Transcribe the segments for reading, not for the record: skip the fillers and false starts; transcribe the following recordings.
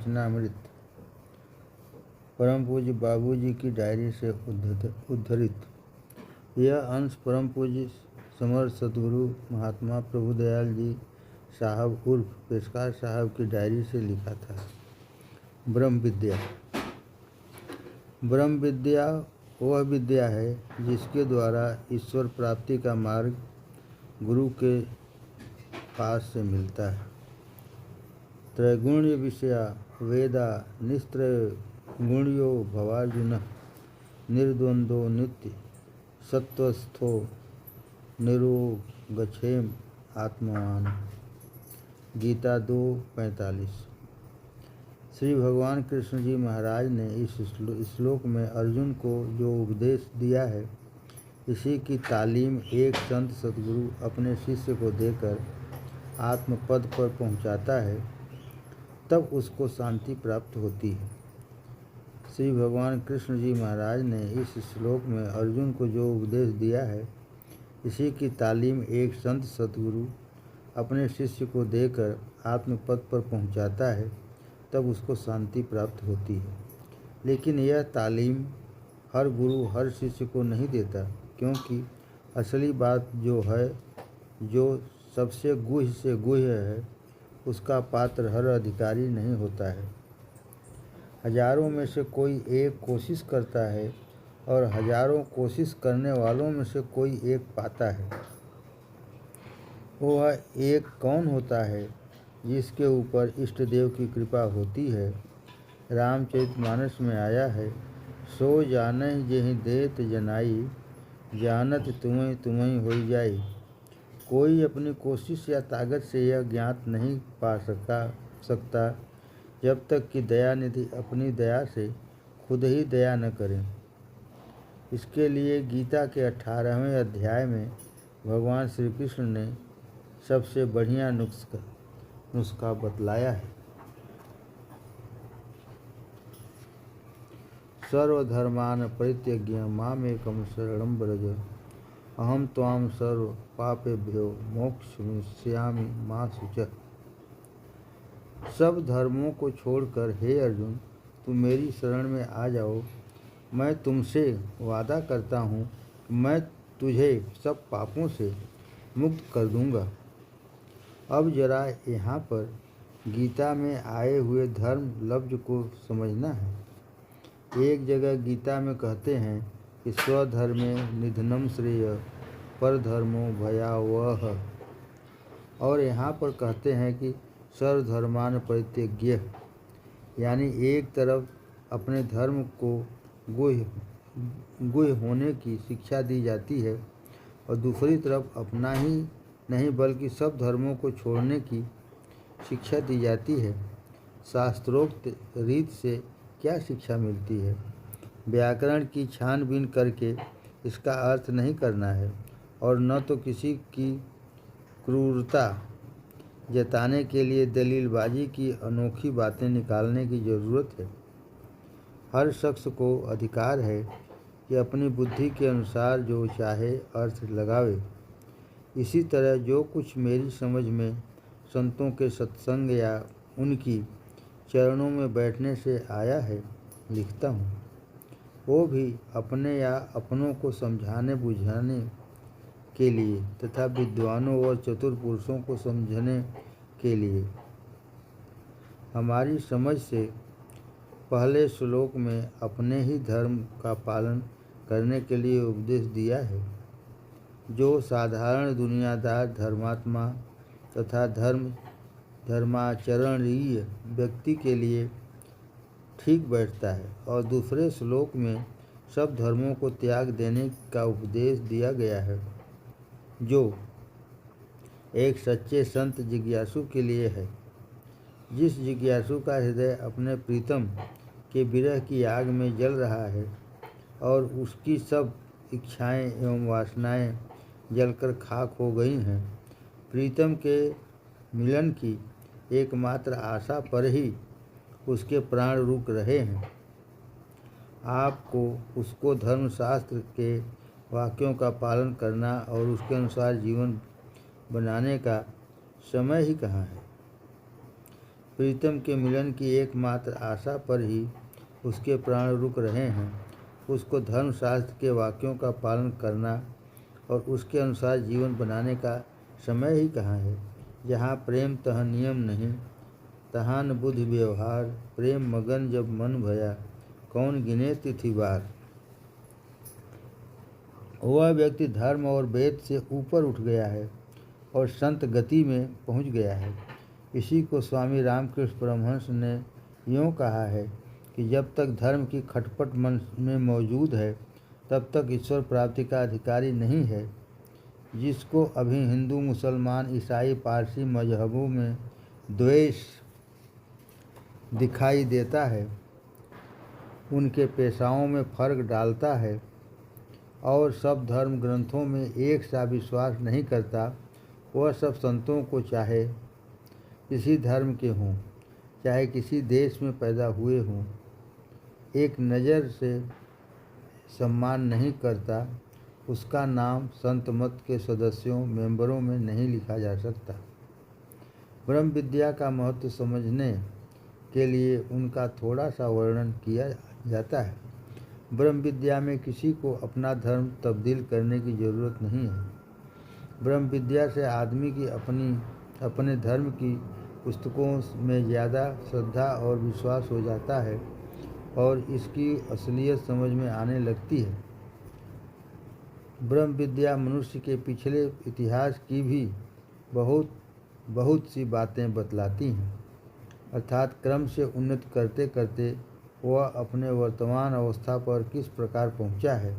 वचनामृत परम पूज्य बाबूजी की डायरी से उद्धृत। यह अंश परम पूज्य समर्थ सद्गुरु महात्मा प्रभुदयाल जी साहब उर्फ पेशकार साहब की डायरी से लिखा था। ब्रह्म विद्या। ब्रह्म विद्या वह विद्या है जिसके द्वारा ईश्वर प्राप्ति का मार्ग गुरु के पास से मिलता है। त्रैगुण्य विषया वेदा निस्त्रय गुण्यो भवार्जुन निर्द्वंद्वो नित्य सत्वस्थो निरोगक्षेम आत्मवान। गीता 2:45। श्री भगवान कृष्ण जी महाराज ने इस श्लोक में अर्जुन को जो उपदेश दिया है, इसी की तालीम एक संत सद्गुरु अपने शिष्य को देकर आत्मपद पर पहुंचाता है, तब उसको शांति प्राप्त होती है। श्री भगवान कृष्ण जी महाराज ने इस श्लोक में अर्जुन को जो उपदेश दिया है, इसी की तालीम एक संत सद्गुरु अपने शिष्य को देकर आत्मपद पर पहुंचाता है, तब उसको शांति प्राप्त होती है। लेकिन यह तालीम हर गुरु हर शिष्य को नहीं देता, क्योंकि असली बात जो है, जो सबसे गुह्य से गुह्य है, उसका पात्र हर अधिकारी नहीं होता है। हजारों में से कोई एक कोशिश करता है और हजारों कोशिश करने वालों में से कोई एक पाता है। वह एक कौन होता है जिसके ऊपर इष्ट देव की कृपा होती है। रामचरितमानस में आया है, सो जानहि जेहि देत जनाई, जानत तुम्हें तुम्हें होई जाई। कोई अपनी कोशिश या ताकत से यह ज्ञात नहीं पा सकता जब तक कि दयानिधि अपनी दया से खुद ही दया न करें। इसके लिए गीता के 18वें अध्याय में भगवान श्री कृष्ण ने सबसे बढ़िया नुस्खा बतलाया है। सर्वधर्मान परित्यज्य मामेकं शरणं व्रज, अहम त्वां सर्व पापेभ्यो मोक्षयिष्यामि मा शुचः। सब धर्मों को छोड़कर हे अर्जुन, तुम मेरी शरण में आ जाओ। मैं तुमसे वादा करता हूँ कि मैं तुझे सब पापों से मुक्त कर दूंगा। अब जरा यहाँ पर गीता में आए हुए धर्म लफ्ज को समझना है। एक जगह गीता में कहते हैं कि स्वधर्मे निधनम श्रेय परधर्मो भयावह, और यहाँ पर कहते हैं कि सर्वधर्मान परित्यज्य, यानी एक तरफ अपने धर्म को गुह्य होने की शिक्षा दी जाती है और दूसरी तरफ अपना ही नहीं बल्कि सब धर्मों को छोड़ने की शिक्षा दी जाती है। शास्त्रोक्त रीत से क्या शिक्षा मिलती है? व्याकरण की छानबीन करके इसका अर्थ नहीं करना है और न तो किसी की क्रूरता जताने के लिए दलीलबाजी की अनोखी बातें निकालने की ज़रूरत है। हर शख्स को अधिकार है कि अपनी बुद्धि के अनुसार जो चाहे अर्थ लगावे। इसी तरह जो कुछ मेरी समझ में संतों के सत्संग या उनकी चरणों में बैठने से आया है, लिखता हूँ, वो भी अपने या अपनों को समझाने बुझाने के लिए तथा विद्वानों और चतुर पुरुषों को समझने के लिए। हमारी समझ से पहले श्लोक में अपने ही धर्म का पालन करने के लिए उपदेश दिया है, जो साधारण दुनियादार धर्मात्मा तथा धर्माचरणीय व्यक्ति के लिए ठीक बैठता है, और दूसरे श्लोक में सब धर्मों को त्याग देने का उपदेश दिया गया है, जो एक सच्चे संत जिज्ञासु के लिए है। जिस जिज्ञासु का हृदय अपने प्रीतम के विरह की आग में जल रहा है और उसकी सब इच्छाएं एवं वासनाएं जलकर खाक हो गई हैं, प्रीतम के मिलन की एकमात्र आशा पर ही उसके प्राण रुक रहे हैं। आपको उसको धर्मशास्त्र के वाक्यों का पालन करना और उसके अनुसार जीवन बनाने का समय ही कहाँ है। प्रीतम के मिलन की एकमात्र आशा पर ही उसके प्राण रुक रहे हैं। उसको धर्मशास्त्र के वाक्यों का पालन करना और उसके अनुसार जीवन बनाने का समय ही कहाँ है। जहाँ प्रेम तहाँ नियम नहीं, तहाँ न बुद्धि व्यवहार। प्रेम मगन जब मन भया, कौन गिने तिथिवार। वह व्यक्ति धर्म और वेद से ऊपर उठ गया है और संत गति में पहुँच गया है। इसी को स्वामी रामकृष्ण परमहंस ने यूँ कहा है कि जब तक धर्म की खटपट मन में मौजूद है, तब तक ईश्वर प्राप्ति का अधिकारी नहीं है। जिसको अभी हिंदू, मुसलमान, ईसाई, पारसी मजहबों में द्वेष दिखाई देता है, उनके पेशाओं में फर्क डालता है और सब धर्म ग्रंथों में एक सा विश्वास नहीं करता, वह सब संतों को चाहे किसी धर्म के हों, चाहे किसी देश में पैदा हुए हों, एक नज़र से सम्मान नहीं करता, उसका नाम संत मत के सदस्यों मेंबरों में नहीं लिखा जा सकता। ब्रह्म विद्या का महत्व समझने के लिए उनका थोड़ा सा वर्णन किया जाता है। ब्रह्म विद्या में किसी को अपना धर्म तब्दील करने की ज़रूरत नहीं है। ब्रह्म विद्या से आदमी की अपने धर्म की पुस्तकों में ज़्यादा श्रद्धा और विश्वास हो जाता है और इसकी असलियत समझ में आने लगती है। ब्रह्म विद्या मनुष्य के पिछले इतिहास की भी बहुत सी बातें बतलाती हैं, अर्थात क्रम से उन्नति करते करते वह अपने वर्तमान अवस्था पर किस प्रकार पहुंचा है।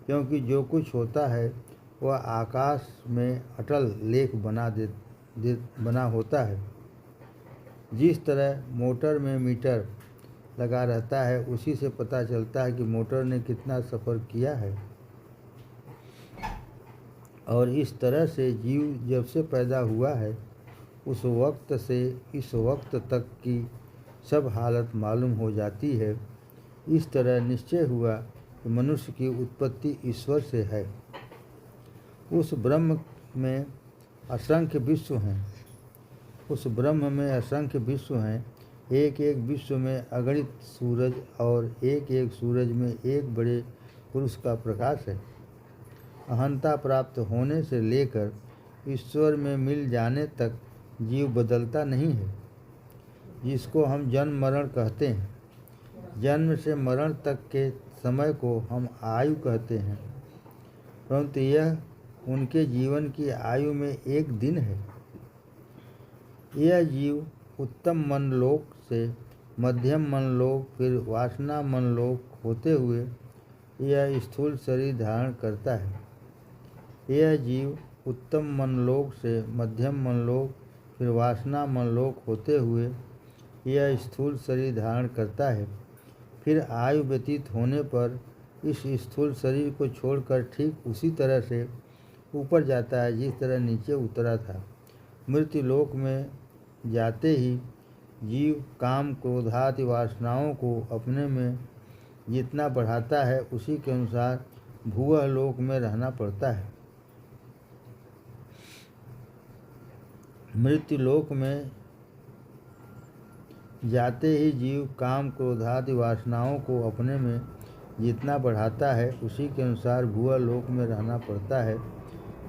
क्योंकि जो कुछ होता है वह आकाश में अटल लेख बना होता है। जिस तरह मोटर में मीटर लगा रहता है, उसी से पता चलता है कि मोटर ने कितना सफ़र किया है। और इस तरह से जीव जब से पैदा हुआ है, उस वक्त से इस वक्त तक की सब हालत मालूम हो जाती है। इस तरह निश्चय हुआ कि मनुष्य की उत्पत्ति ईश्वर से है। उस ब्रह्म में असंख्य विश्व हैं। एक एक विश्व में अगणित सूरज और एक एक सूरज में एक बड़े पुरुष का प्रकाश है। अहंता प्राप्त होने से लेकर ईश्वर में मिल जाने तक जीव बदलता नहीं है, जिसको हम जन्म मरण कहते हैं। जन्म से मरण तक के समय को हम आयु कहते हैं, परंतु यह उनके जीवन की आयु में एक दिन है। यह जीव उत्तम मनलोक से मध्यम मनलोक, फिर वासना मनलोक होते हुए यह स्थूल शरीर धारण करता है। यह जीव उत्तम मनलोक से मध्यम मनलोक, फिर वासना मनलोक होते हुए यह स्थूल शरीर धारण करता है। फिर आयु व्यतीत होने पर इस स्थूल शरीर को छोड़कर ठीक उसी तरह से ऊपर जाता है जिस तरह नीचे उतरा था। मृत्यु लोक में जाते ही जीव काम क्रोधादि वासनाओं को अपने में जितना बढ़ाता है, उसी के अनुसार भूवह लोक में रहना पड़ता है। मृत्यु लोक में जाते ही जीव काम क्रोधादि वासनाओं को अपने में जितना बढ़ाता है, उसी के अनुसार भूवह लोक में रहना पड़ता है।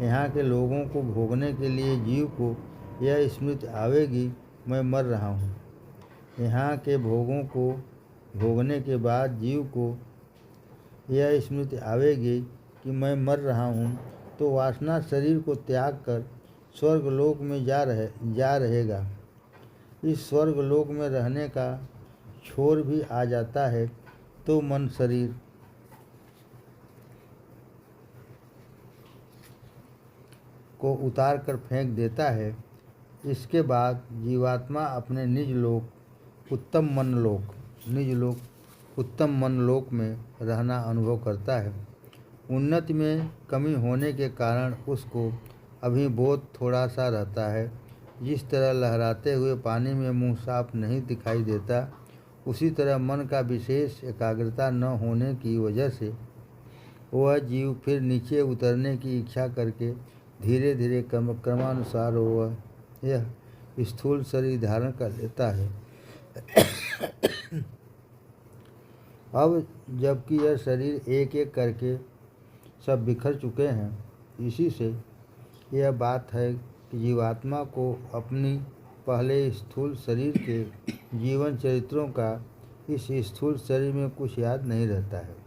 यहाँ के लोगों को भोगने के लिए जीव को यह स्मृति आवेगी, मैं मर रहा हूँ। यहाँ के भोगों को भोगने के बाद जीव को यह स्मृति आवेगी कि मैं मर रहा हूँ, तो वासना शरीर को त्याग कर स्वर्ग लोक में जा रहेगा। इस स्वर्ग लोक में रहने का छोर भी आ जाता है, तो मन शरीर को उतार कर फेंक देता है। इसके बाद जीवात्मा अपने निज लोक उत्तम मनलोक में रहना अनुभव करता है। उन्नति में कमी होने के कारण उसको अभी बोध थोड़ा सा रहता है। जिस तरह लहराते हुए पानी में मुंह साफ नहीं दिखाई देता, उसी तरह मन का विशेष एकाग्रता न होने की वजह से वह जीव फिर नीचे उतरने की इच्छा करके धीरे धीरे क्रमानुसार वह यह स्थूल शरीर धारण कर लेता है। अब जबकि यह शरीर एक एक करके सब बिखर चुके हैं, इसी से यह बात है कि जीवात्मा को अपनी पहले स्थूल शरीर के जीवन चरित्रों का इस स्थूल शरीर में कुछ याद नहीं रहता है।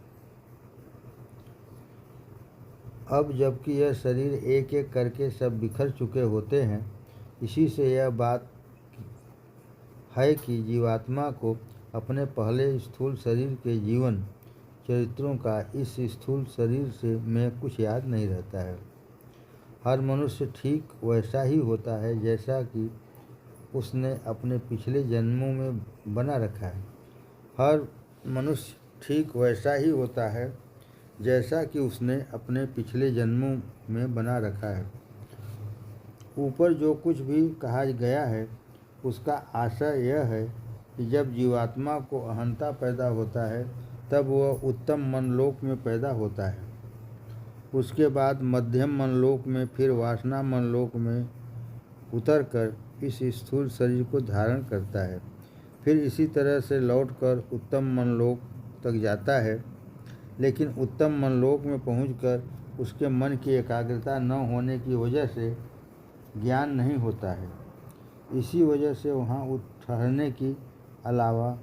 अब जबकि यह शरीर एक एक करके सब बिखर चुके होते हैं, इसी से यह बात है कि जीवात्मा को अपने पहले स्थूल शरीर के जीवन चरित्रों का इस स्थूल शरीर से में कुछ याद नहीं रहता है। हर मनुष्य ठीक वैसा ही होता है जैसा कि उसने अपने पिछले जन्मों में बना रखा है। हर मनुष्य ठीक वैसा ही होता है जैसा कि उसने अपने पिछले जन्मों में बना रखा है। ऊपर जो कुछ भी कहा गया है उसका आशय यह है कि जब जीवात्मा को अहंता पैदा होता है तब वह उत्तम मनलोक में पैदा होता है। उसके बाद मध्यम मनलोक में, फिर वासना मनलोक में उतरकर इस स्थूल शरीर को धारण करता है। फिर इसी तरह से लौटकर उत्तम मनलोक तक जाता है। लेकिन उत्तम मनलोक में पहुंचकर उसके मन की एकाग्रता न होने की वजह से ज्ञान नहीं होता है। इसी वजह से वहाँ ठहरने की अलावा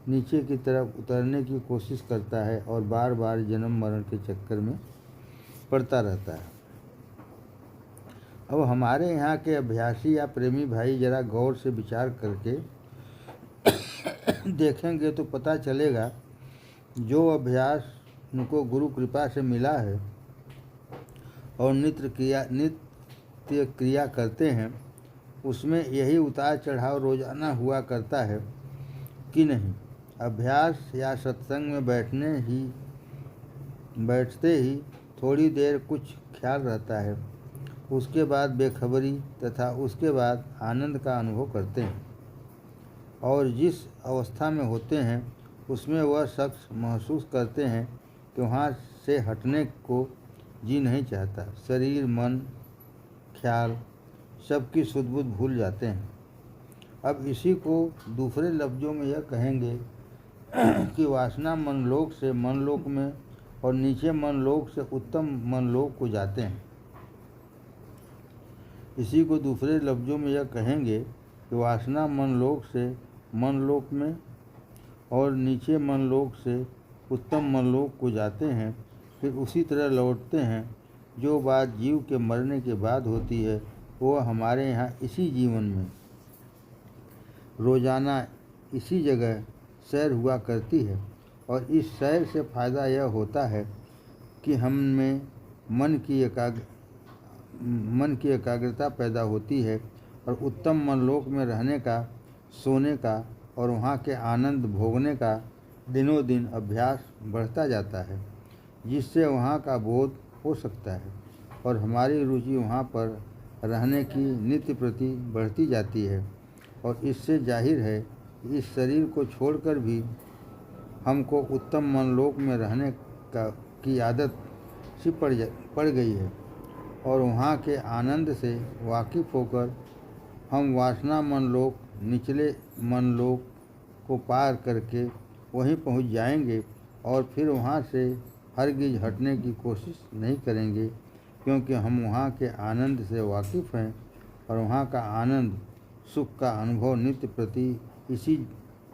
नीचे की तरफ उतरने की कोशिश करता है और बार बार जन्म मरण के चक्कर में पड़ता रहता है। अब हमारे यहाँ के अभ्यासी या प्रेमी भाई जरा गौर से विचार करके देखेंगे तो पता चलेगा, जो अभ्यास उनको गुरु कृपा से मिला है और नित्य क्रिया करते हैं, उसमें यही उतार चढ़ाव रोजाना हुआ करता है कि नहीं। अभ्यास या सत्संग में बैठते ही थोड़ी देर कुछ ख्याल रहता है, उसके बाद बेखबरी तथा उसके बाद आनंद का अनुभव करते हैं। और जिस अवस्था में होते हैं उसमें वह शख्स महसूस करते हैं कि वहाँ से हटने को जी नहीं चाहता। शरीर, मन, ख्याल सबकी सुध-बुध भूल जाते हैं। अब इसी को दूसरे लफ्ज़ों में यह कहेंगे कि वासना मनलोक से मनलोक में और नीचे मनलोक से उत्तम मनलोक को जाते हैं। इसी को दूसरे लफ्ज़ों में यह कहेंगे कि वासना मनलोक से मनलोक में और नीचे मनलोक से उत्तम मनलोक को जाते हैं, फिर उसी तरह लौटते हैं। जो बात जीव के मरने के बाद होती है वह हमारे यहाँ इसी जीवन में रोजाना इसी जगह सैर हुआ करती है। और इस सैर से फ़ायदा यह होता है कि हम में मन की एकाग्रता पैदा होती है और उत्तम मनलोक में रहने का, सोने का और वहाँ के आनंद भोगने का दिनों दिन अभ्यास बढ़ता जाता है, जिससे वहाँ का बोध हो सकता है और हमारी रुचि वहाँ पर रहने की नित्य प्रति बढ़ती जाती है। और इससे जाहिर है कि इस शरीर को छोड़कर भी हमको उत्तम मनलोक में रहने की आदत सी पड़ गई है और वहाँ के आनंद से वाकिफ़ होकर हम वासना मनलोक, निचले मनलोक को पार करके वहीं पहुँच जाएंगे और फिर वहाँ से हरगिज हटने की कोशिश नहीं करेंगे, क्योंकि हम वहाँ के आनंद से वाकिफ़ हैं और वहाँ का आनंद, सुख का अनुभव नित्य प्रति इसी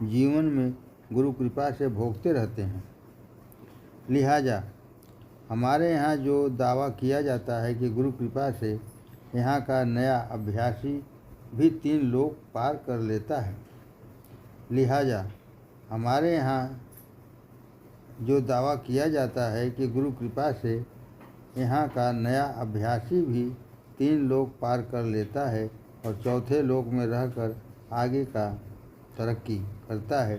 जीवन में गुरु कृपा से भोगते रहते हैं। लिहाजा हमारे यहाँ जो दावा किया जाता है कि गुरु कृपा से यहाँ का नया अभ्यासी भी 3 लोक पार कर लेता है। लिहाजा हमारे यहाँ जो दावा किया जाता है कि गुरु कृपा से यहाँ का नया अभ्यासी भी 3 लोक पार कर लेता है और चौथे लोक में रहकर आगे का तरक्की करता है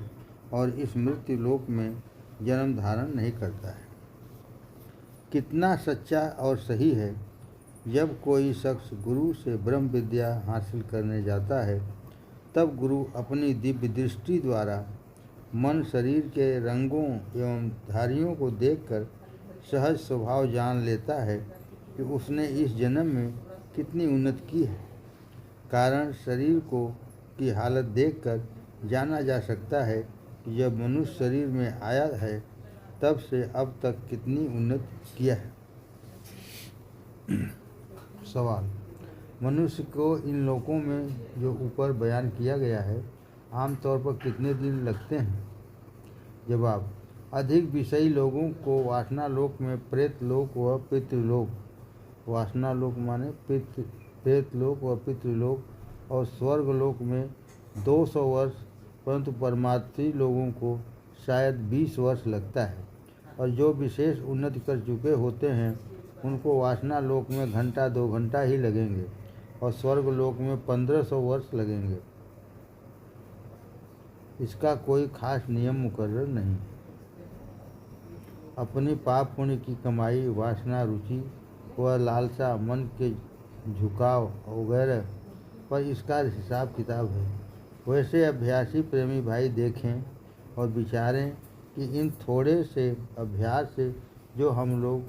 और इस मृत्यु लोक में जन्म धारण नहीं करता है। कितना सच्चा और सही है। जब कोई शख्स गुरु से ब्रह्म विद्या हासिल करने जाता है तब गुरु अपनी दिव्य दृष्टि द्वारा मन शरीर के रंगों एवं धारियों को देखकर सहज स्वभाव जान लेता है कि उसने इस जन्म में कितनी उन्नति की है। कारण शरीर को की हालत देखकर जाना जा सकता है कि जब मनुष्य शरीर में आया है तब से अब तक कितनी उन्नति किया है। सवाल: मनुष्य को इन लोकों में जो ऊपर बयान किया गया है आमतौर पर कितने दिन लगते हैं? जवाब: अधिक विषयी लोगों को वासना लोक में प्रेत लोक व पितृलोक, वासना लोक माने प्रेत लोक व पितृलोक और स्वर्ग लोक में 200 वर्ष, परंतु परमार्थी लोगों को शायद 20 वर्ष लगता है। और जो विशेष उन्नति कर चुके होते हैं उनको वासना लोक में घंटा 2 घंटा ही लगेंगे और स्वर्ग लोक में 1500 वर्ष लगेंगे। इसका कोई खास नियम मुकर्रर नहीं। अपनी पाप पुण्य की कमाई, वासना, रुचि व लालसा, मन के झुकाव वगैरह पर इसका हिसाब किताब है। वैसे अभ्यासी प्रेमी भाई देखें और विचारें कि इन थोड़े से अभ्यास से जो हम लोग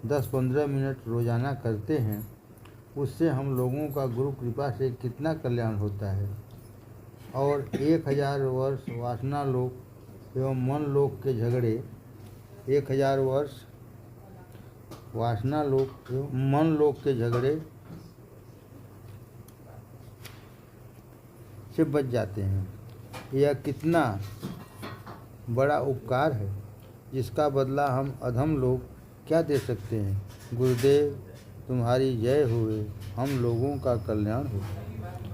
10-15 मिनट रोजाना करते हैं उससे हम लोगों का गुरु कृपा से कितना कल्याण होता है। और 1000 वर्ष वासना लोक एवं मन लोक के झगड़े, 1000 वर्ष वासना लोक एवं मन लोक के झगड़े से बच जाते हैं। यह कितना बड़ा उपकार है जिसका बदला हम अधम लोग क्या दे सकते हैं। गुरुदेव तुम्हारी जय होवे, हम लोगों का कल्याण हो।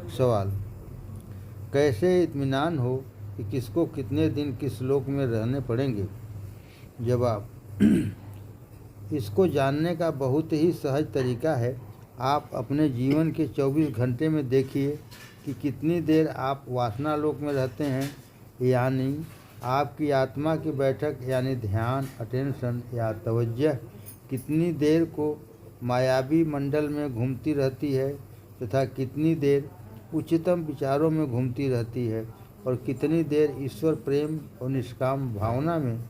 सवाल: कैसे इत्मीनान हो कि किसको कितने दिन किस लोक में रहने पड़ेंगे? जवाब: इसको जानने का बहुत ही सहज तरीका है। आप अपने जीवन के 24 घंटे में देखिए कि कितनी देर आप वासना लोक में रहते हैं, यानी आपकी आत्मा की बैठक यानी ध्यान, अटेंशन या तवज्जह कितनी देर को मायावी मंडल में घूमती रहती है तथा कितनी देर उच्चतम विचारों में घूमती रहती है और कितनी देर ईश्वर प्रेम और निष्काम भावना में,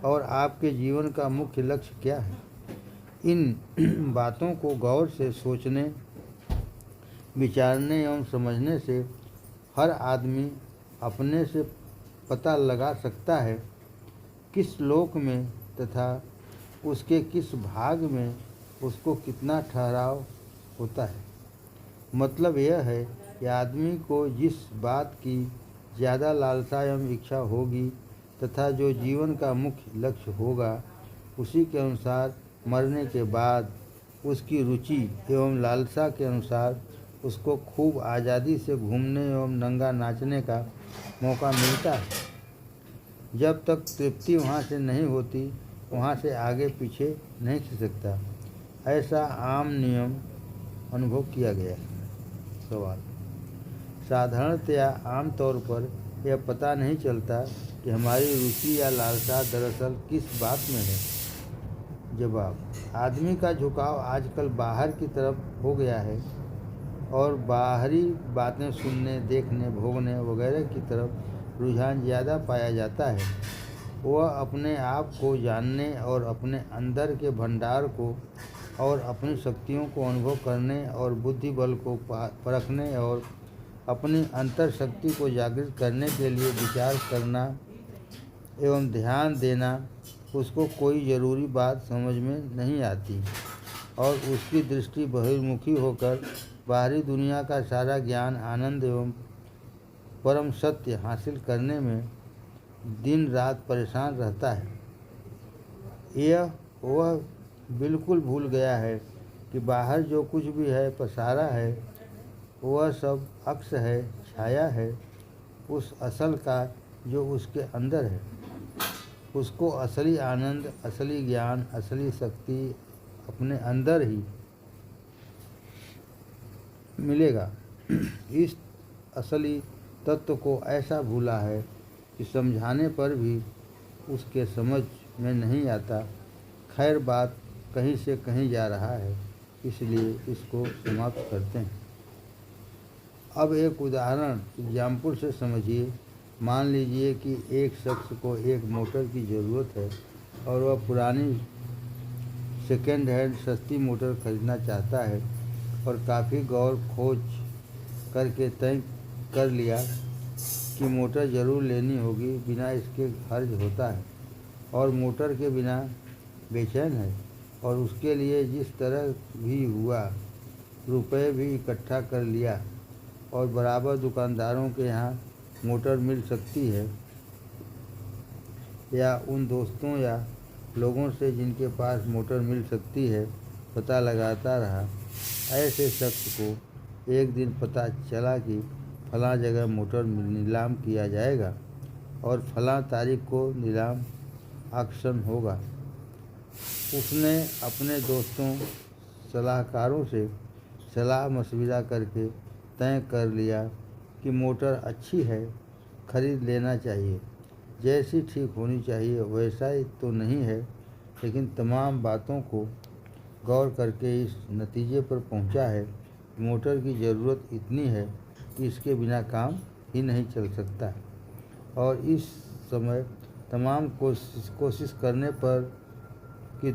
और आपके जीवन का मुख्य लक्ष्य क्या है। इन बातों को गौर से सोचने, विचारने एवं समझने से हर आदमी अपने से पता लगा सकता है किस लोक में तथा उसके किस भाग में उसको कितना ठहराव होता है। मतलब यह है कि आदमी को जिस बात की ज़्यादा लालसा एवं इच्छा होगी तथा जो जीवन का मुख्य लक्ष्य होगा उसी के अनुसार मरने के बाद उसकी रुचि एवं लालसा के अनुसार उसको खूब आज़ादी से घूमने एवं नंगा नाचने का मौका मिलता है। जब तक तृप्ति वहाँ से नहीं होती वहाँ से आगे पीछे नहीं खिसकता। ऐसा आम नियम अनुभव किया गया है। सवाल: साधारणतया आमतौर पर यह पता नहीं चलता कि हमारी रुचि या लालसा दरअसल किस बात में है। जवाब: आदमी का झुकाव आजकल बाहर की तरफ हो गया है और बाहरी बातें सुनने, देखने, भोगने वगैरह की तरफ रुझान ज़्यादा पाया जाता है। वह अपने आप को जानने और अपने अंदर के भंडार को और अपनी शक्तियों को अनुभव करने और बुद्धि बल को परखने और अपनी अंतर शक्ति को जागृत करने के लिए विचार करना एवं ध्यान देना, उसको कोई ज़रूरी बात समझ में नहीं आती और उसकी दृष्टि बहिर्मुखी होकर बाहरी दुनिया का सारा ज्ञान, आनंद एवं परम सत्य हासिल करने में दिन रात परेशान रहता है। यह वह बिल्कुल भूल गया है कि बाहर जो कुछ भी है, पसारा है, वह सब अक्स है, छाया है उस असल का जो उसके अंदर है। उसको असली आनंद, असली ज्ञान, असली शक्ति अपने अंदर ही मिलेगा। इस असली तत्व को ऐसा भूला है कि समझाने पर भी उसके समझ में नहीं आता। खैर, बात कहीं से कहीं जा रहा है, इसलिए इसको समाप्त करते हैं। अब एक उदाहरण एग्जाम्पल से समझिए। मान लीजिए कि एक शख्स को एक मोटर की ज़रूरत है और वह पुरानी सेकेंड हैंड सस्ती मोटर खरीदना चाहता है। और काफ़ी गौर खोज करके तय कर लिया कि मोटर ज़रूर लेनी होगी, बिना इसके हर्ज होता है और मोटर के बिना बेचैन है। और उसके लिए जिस तरह भी हुआ रुपए भी इकट्ठा कर लिया और बराबर दुकानदारों के यहाँ मोटर मिल सकती है या उन दोस्तों या लोगों से जिनके पास मोटर मिल सकती है पता लगाता रहा। ऐसे शख्स को एक दिन पता चला कि फलां जगह मोटर नीलाम किया जाएगा और फलां तारीख को नीलाम ऑक्शन होगा। उसने अपने दोस्तों सलाहकारों से सलाह मशविरा करके तय कर लिया कि मोटर अच्छी है, खरीद लेना चाहिए। जैसी ठीक होनी चाहिए वैसा ही तो नहीं है, लेकिन तमाम बातों को गौर करके इस नतीजे पर पहुंचा है कि मोटर की ज़रूरत इतनी है कि इसके बिना काम ही नहीं चल सकता। और इस समय तमाम कोशिश करने पर कि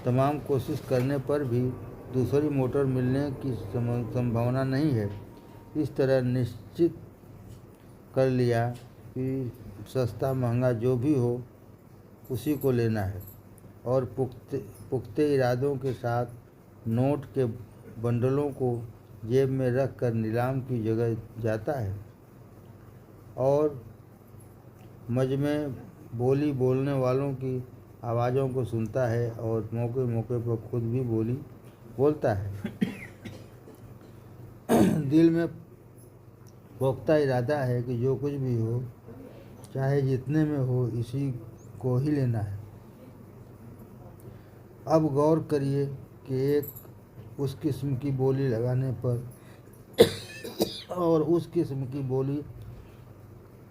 तमाम कोशिश करने पर भी दूसरी मोटर मिलने की संभावना नहीं है। इस तरह निश्चित कर लिया कि सस्ता महंगा जो भी हो उसी को लेना है और पुख्ते इरादों के साथ नोट के बंडलों को जेब में रख कर नीलाम की जगह जाता है और मजमे बोली बोलने वालों की आवाज़ों को सुनता है और मौके मौके पर खुद भी बोली बोलता है। दिल में पुख्ता इरादा है कि जो कुछ भी हो, चाहे जितने में हो, इसी को ही लेना है। अब गौर करिए कि एक उस किस्म की बोली लगाने पर और उस किस्म की बोली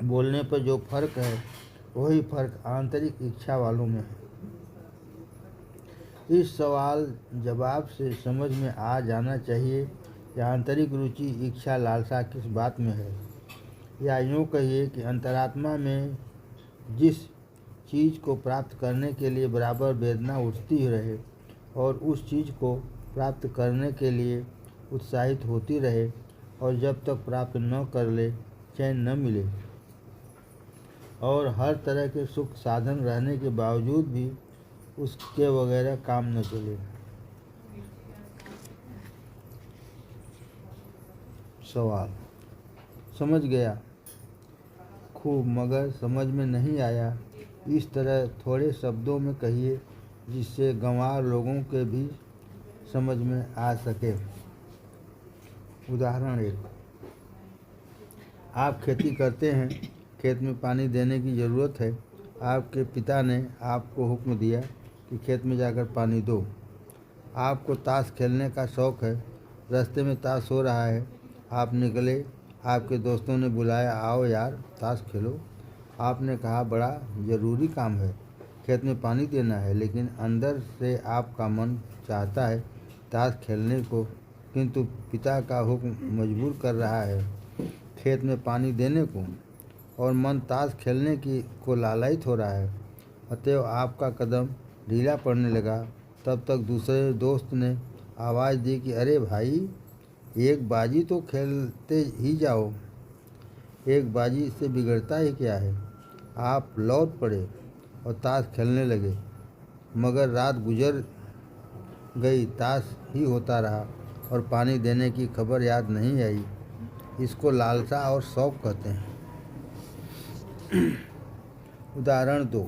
बोलने पर जो फ़र्क है, वही फ़र्क आंतरिक इच्छा वालों में है। इस सवाल जवाब से समझ में आ जाना चाहिए कि आंतरिक रुचि, इच्छा, लालसा किस बात में है, या यूँ कहिए कि अंतरात्मा में जिस चीज़ को प्राप्त करने के लिए बराबर वेदना उठती रहे और उस चीज़ को प्राप्त करने के लिए उत्साहित होती रहे और जब तक प्राप्त न कर ले चैन न मिले और हर तरह के सुख साधन रहने के बावजूद भी उसके वगैरह काम न चले। सवाल: समझ गया खूब, मगर समझ में नहीं आया। इस तरह थोड़े शब्दों में कहिए जिससे गंवार लोगों के भी समझ में आ सके। उदाहरण 1: आप खेती करते हैं, खेत में पानी देने की ज़रूरत है। आपके पिता ने आपको हुक्म दिया कि खेत में जाकर पानी दो। आपको ताश खेलने का शौक़ है, रास्ते में ताश हो रहा है, आप निकले, आपके दोस्तों ने बुलाया, आओ यार ताश खेलो। आपने कहा बड़ा ज़रूरी काम है, खेत में पानी देना है, लेकिन अंदर से आपका मन चाहता है ताश खेलने को, किंतु पिता का हुक्म मजबूर कर रहा है खेत में पानी देने को और मन ताश खेलने को लालयित हो रहा है। अतएव आपका कदम ढीला पड़ने लगा। तब तक दूसरे दोस्त ने आवाज़ दी कि अरे भाई, एक बाजी तो खेलते ही जाओ, एक बाजी से बिगड़ता ही क्या है। आप लौट पड़े और ताश खेलने लगे, मगर रात गुजर गई, ताश ही होता रहा और पानी देने की खबर याद नहीं आई। इसको लालसा और शौक़ कहते हैं। उदाहरण 2: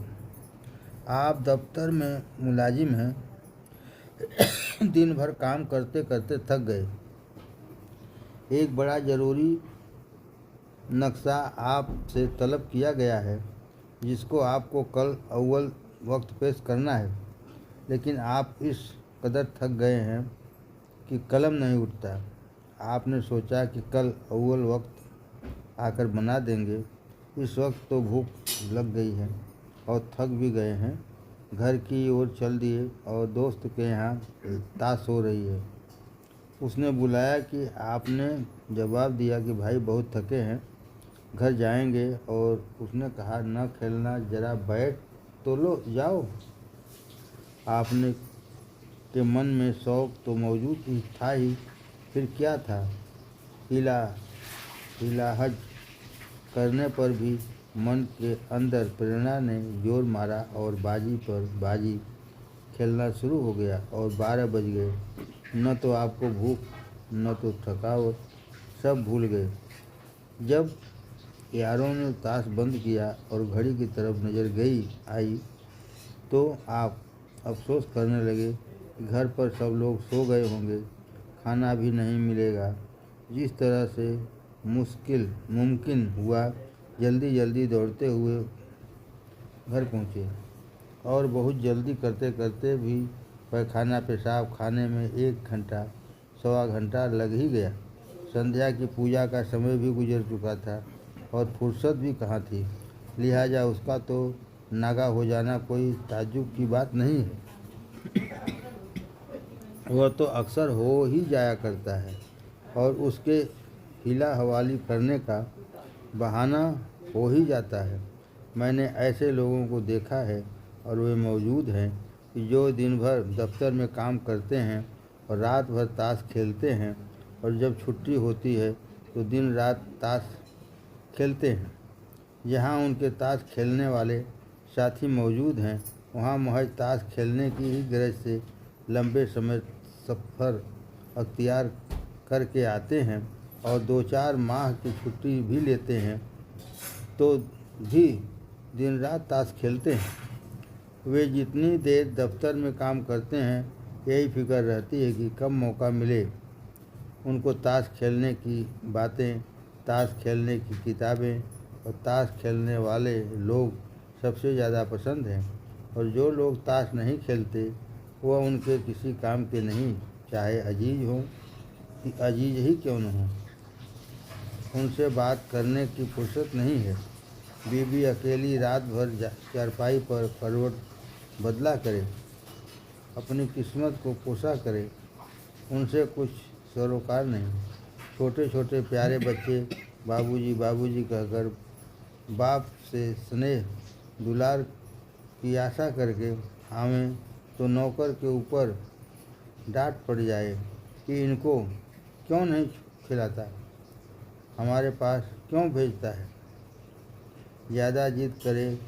आप दफ्तर में मुलाजिम हैं, दिन भर काम करते करते थक गए। एक बड़ा ज़रूरी नक्शा आपसे तलब किया गया है जिसको आपको कल अव्वल वक्त पेश करना है, लेकिन आप इस कदर थक गए हैं कि कलम नहीं उठता। आपने सोचा कि कल अव्वल वक्त आकर बना देंगे। इस वक्त तो भूख लग गई है और थक भी गए हैं। घर की ओर चल दिए और दोस्त के यहाँ ताश हो रही है। उसने बुलाया कि आपने जवाब दिया कि भाई बहुत थके हैं, घर जाएंगे, और उसने कहा न खेलना, ज़रा बैठ तो लो, जाओ। आपने के मन में शौक तो मौजूद ही था ही, फिर क्या था। इलाहज करने पर भी मन के अंदर प्रेरणा ने जोर मारा और बाजी पर बाजी खेलना शुरू हो गया और 12 बज गए। न तो आपको भूख न तो थकावट, सब भूल गए। जब यारों ने ताश बंद किया और घड़ी की तरफ नज़र आई तो आप अफसोस करने लगे कि घर पर सब लोग सो गए होंगे, खाना भी नहीं मिलेगा। जिस तरह से मुमकिन हुआ जल्दी जल्दी दौड़ते हुए घर पहुँचे और बहुत जल्दी करते करते भी पैखाना पेशाब खाने में 1 घंटा 1.25 घंटा लग ही गया। संध्या की पूजा का समय भी गुजर चुका था और फुर्सत भी कहाँ थी। लिहाजा उसका तो नागा हो जाना कोई ताज्जुब की बात नहीं है, वह तो अक्सर हो ही जाया करता है और उसके हिला हवाली करने का बहाना हो ही जाता है। मैंने ऐसे लोगों को देखा है और वे मौजूद हैं कि जो दिन भर दफ्तर में काम करते हैं और रात भर ताश खेलते हैं और जब छुट्टी होती है तो दिन रात ताश खेलते हैं। जहाँ उनके ताश खेलने वाले साथी मौजूद हैं वहाँ महज ताश खेलने की ही गरज से लंबे समय सफ़र अख्तियार करके आते हैं और 2-4 माह की छुट्टी भी लेते हैं तो भी दिन रात ताश खेलते हैं। वे जितनी देर दफ्तर में काम करते हैं यही फिक्र रहती है कि कब मौका मिले उनको ताश खेलने की बातें, ताश खेलने की किताबें और ताश खेलने वाले लोग सबसे ज़्यादा पसंद हैं। और जो लोग ताश नहीं खेलते वह उनके किसी काम के नहीं, चाहे अजीज ही क्यों न हो। उनसे बात करने की फुर्सत नहीं है। बीवी अकेली रात भर चारपाई पर करवट बदला करे, अपनी किस्मत को पोसा करे, उनसे कुछ सरोकार नहीं। छोटे छोटे प्यारे बच्चे बाबूजी बाबूजी कहकर बाप से स्नेह दुलार की आशा करके आवें तो नौकर के ऊपर डांट पड़ जाए कि इनको क्यों नहीं खिलाता, हमारे पास क्यों भेजता है। ज़्यादा जिद करे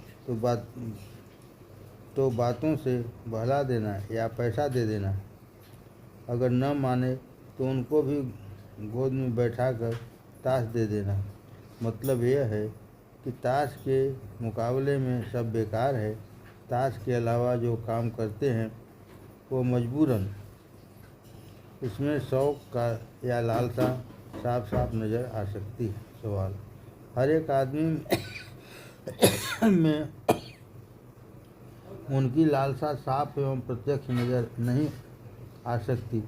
तो बातों से बहला देना या पैसा दे देना। अगर न माने तो उनको भी गोद में बैठाकर ताश दे देना। मतलब यह है कि ताश के मुकाबले में सब बेकार है। ताश के अलावा जो काम करते हैं वो मजबूरन। इसमें शौक का या लालसा साफ साफ नज़र आ सकती है। सवाल: हर एक आदमी में उनकी लालसा साफ एवं प्रत्यक्ष नज़र नहीं आ सकती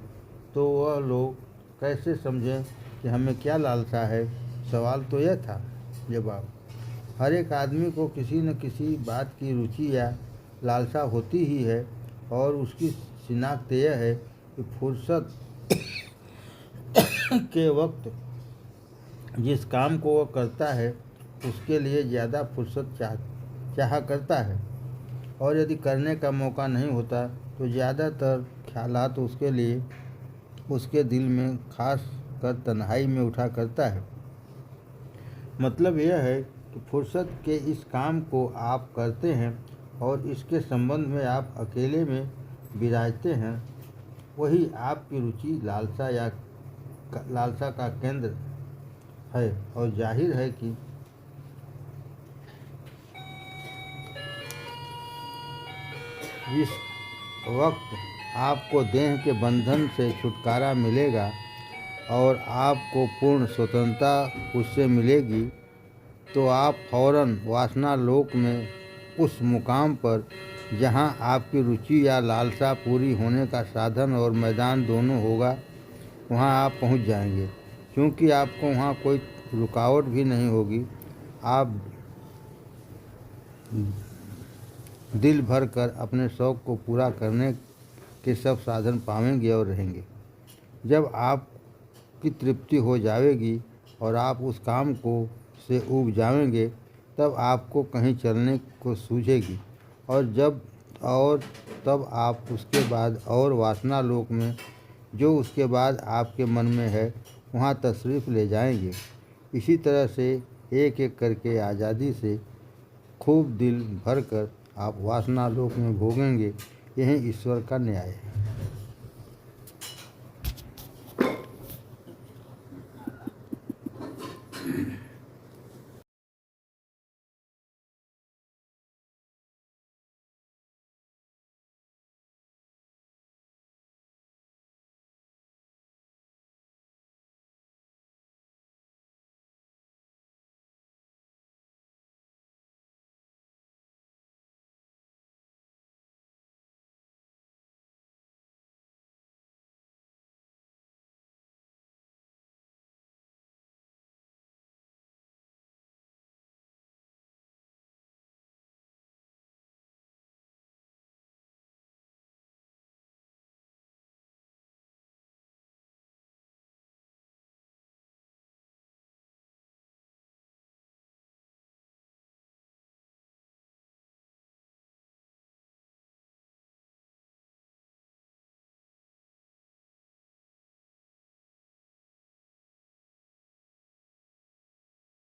तो वह लोग कैसे समझें कि हमें क्या लालसा है। सवाल तो यह था। जवाब: हर एक आदमी को किसी न किसी बात की रुचि या लालसा होती ही है और उसकी शिनाख्त यह है कि फुर्सत के वक्त जिस काम को वह करता है उसके लिए ज़्यादा फुर्सत चाहा करता है और यदि करने का मौका नहीं होता तो ज़्यादातर ख्यालात उसके लिए उसके दिल में खास कर तन्हाई में उठा करता है। मतलब यह है कि फुर्सत के इस काम को आप करते हैं और इसके संबंध में आप अकेले में विराजते हैं, वही आपकी रुचि लालसा का केंद्र है। और जाहिर है कि जिस वक्त आपको देह के बंधन से छुटकारा मिलेगा और आपको पूर्ण स्वतंत्रता उससे मिलेगी तो आप फौरन वासना लोक में उस मुकाम पर जहां आपकी रुचि या लालसा पूरी होने का साधन और मैदान दोनों होगा वहां आप पहुंच जाएंगे। क्योंकि आपको वहां कोई रुकावट भी नहीं होगी। आप दिल भर कर अपने शौक़ को पूरा करने के सब साधन पावेंगे और रहेंगे। जब आपकी तृप्ति हो जाएगी और आप उस काम को से ऊब जाएंगे तब आपको कहीं चलने को सूझेगी और जब और तब आप उसके बाद और वासना लोक में जो उसके बाद आपके मन में है वहाँ तशरीफ़ ले जाएंगे। इसी तरह से एक एक करके आज़ादी से खूब दिल भर कर आप वासना लोक में भोगेंगे। यही ईश्वर का न्याय है।